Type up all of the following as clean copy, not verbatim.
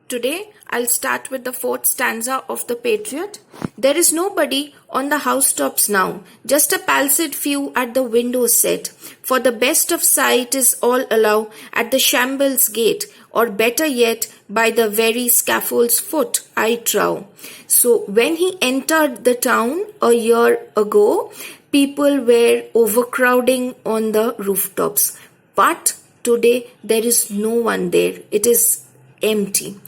Today, I'll start with the fourth stanza of the Patriot. There is nobody on the housetops now, just a pallid few at the window set. For the best of sight is all allow at the shambles gate, or better yet, by the very scaffold's foot, I trow. So, when he entered the town a year ago, people were overcrowding on the rooftops. But today, there is no one there. It is empty.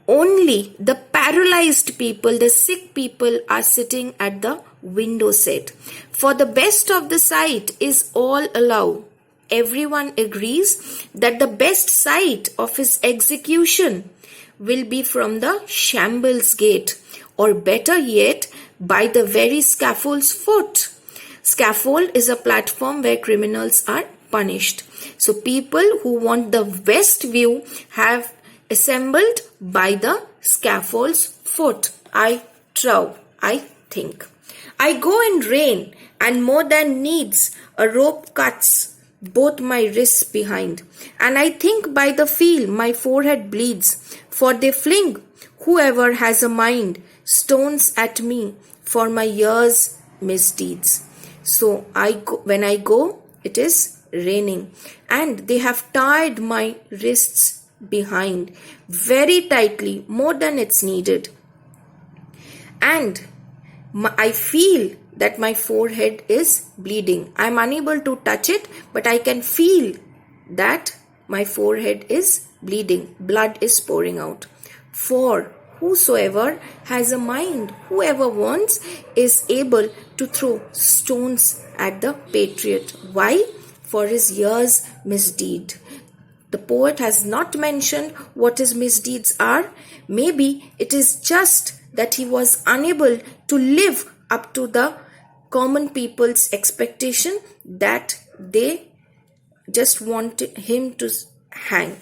Only the paralyzed people, the sick people are sitting at the window set. For the best of the sight is all allow. Everyone agrees that the best sight of his execution will be from the shambles gate, or better yet, by the very scaffold's foot. Scaffold is a platform where criminals are punished. So people who want the best view have assembled by the scaffold's foot. I trow, I think. I go in rain, and more than needs, a rope cuts both my wrists behind. And I think by the feel my forehead bleeds, for they fling, whoever has a mind, stones at me for my years' misdeeds. So when I go, it is raining, and they have tied my wrists behind very tightly, more than it's needed, and I feel that my forehead is bleeding. I'm unable to touch it, but I can feel that my forehead is bleeding. Blood is pouring out. For whosoever has a mind, whoever wants, is able to throw stones at the Patriot. Why? For his year's misdeed. The poet has not mentioned what his misdeeds are. Maybe it is just that he was unable to live up to the common people's expectation, that they just want him to hang.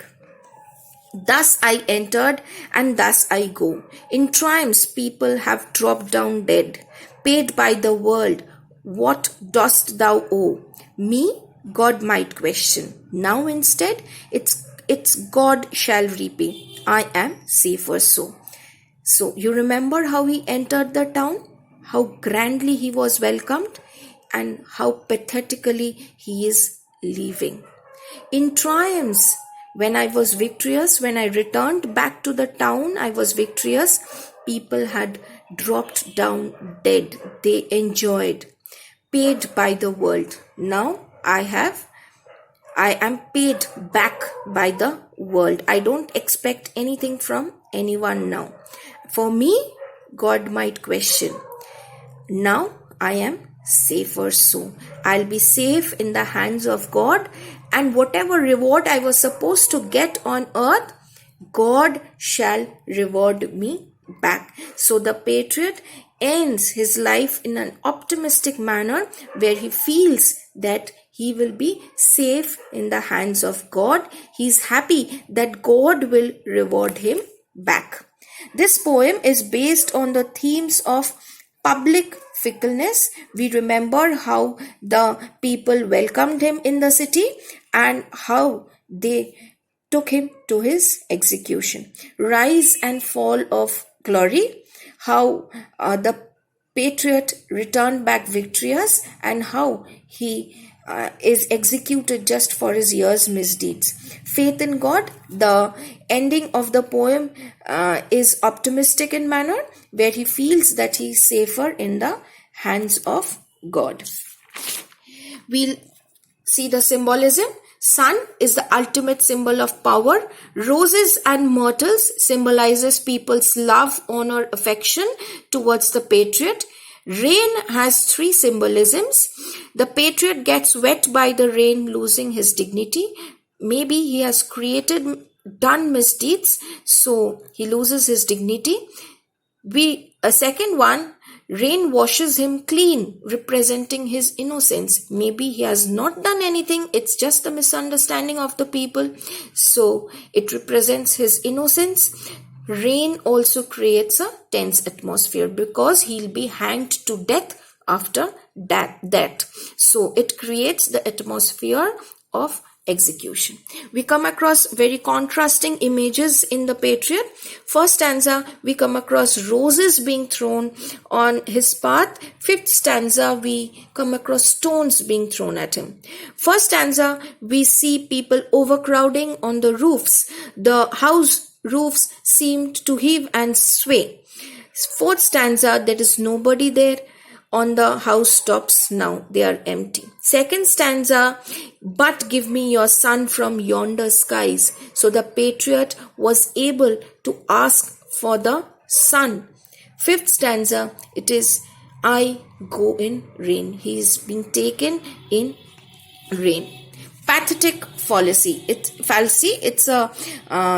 Thus I entered, and thus I go. In triumphs people have dropped down dead, paid by the world. What dost thou owe? Me? God might question. Now instead, it's God shall repay. I am safer so. So you remember how he entered the town? How grandly he was welcomed, and how pathetically he is leaving. In triumphs, when I was victorious, when I returned back to the town, I was victorious. People had dropped down dead. They enjoyed, paid by the world. Now I am paid back by the world. I don't expect anything from anyone now. For me, God might question. Now I am safer so. I'll be safe in the hands of God, and whatever reward I was supposed to get on earth, God shall reward me back. So the Patriot ends his life in an optimistic manner, where he feels that he will be safe in the hands of God. He is happy that God will reward him back. This poem is based on the themes of public fickleness. We remember how the people welcomed him in the city and how they took him to his execution. Rise and fall of glory, how the Patriot returned back victorious, and how he is executed just for his year's misdeeds. Faith in God. The ending of the poem is optimistic in manner, where he feels that he is safer in the hands of God. We'll see the symbolism. Sun is the ultimate symbol of power. Roses and myrtles symbolizes people's love, honor, affection towards the Patriot. Rain has three symbolisms. The Patriot gets wet by the rain, losing his dignity. Maybe he has done misdeeds, so he loses his dignity. A second one, rain washes him clean, representing his innocence. Maybe he has not done anything, it's just a misunderstanding of the people, so it represents his innocence. Rain also creates a tense atmosphere because he'll be hanged to death after that. So it creates the atmosphere of execution. We come across very contrasting images in the Patriot. First stanza, we come across roses being thrown on his path. Fifth stanza, we come across stones being thrown at him. First stanza, we see people overcrowding on the roofs. The house roofs seemed to heave and sway. Fourth stanza, there is nobody there on the housetops now, they are empty. Second stanza, but give me your son from yonder skies. So the Patriot was able to ask for the sun. Fifth stanza, it is, I go in rain. He is being taken in rain. Pathetic fallacy. It's a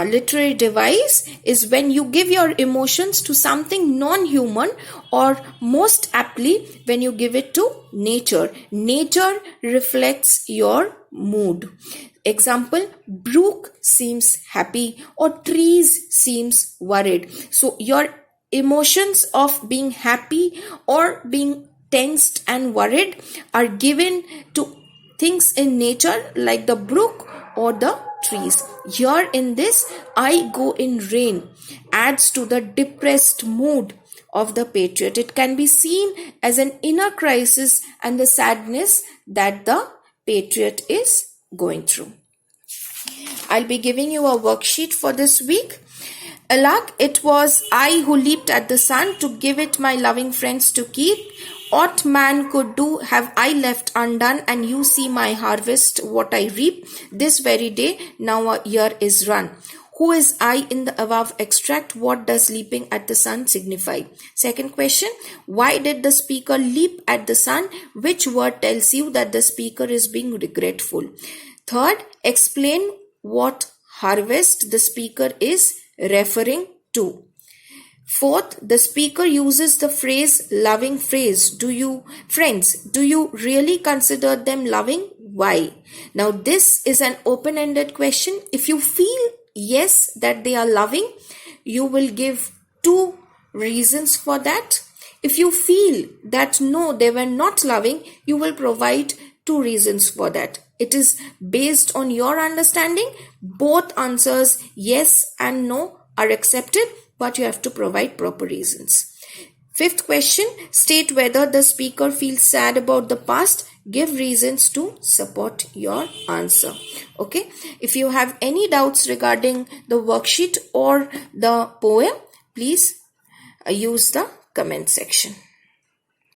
literary device, is when you give your emotions to something non-human, or most aptly when you give it to nature. Nature reflects your mood. Example, brook seems happy or trees seems worried. So your emotions of being happy or being tensed and worried are given to things in nature like the brook or the trees. Here in this, I go in rain adds to the depressed mood of the Patriot. It can be seen as an inner crisis and the sadness that the Patriot is going through. I'll be giving you a worksheet for this week. Alas, it was I who leaped at the sun to give it my loving friends to keep. What man could do have I left undone, and you see my harvest, what I reap. This very day now a year is run. Who is I in the above extract? What does leaping at the sun signify? Second question, why did the speaker leap at the sun? Which word tells you that the speaker is being regretful? Third, explain what harvest the speaker is referring to. Fourth, the speaker uses the phrase loving phrase. Do you really consider them loving? Why? Now this is an open-ended question. If you feel yes that they are loving, you will give 2 reasons for that. If you feel that no, they were not loving, you will provide 2 reasons for that. It is based on your understanding. Both answers, yes and no, are accepted, but you have to provide proper reasons. Fifth question, state whether the speaker feels sad about the past. Give reasons to support your answer. Okay. If you have any doubts regarding the worksheet or the poem, please use the comment section.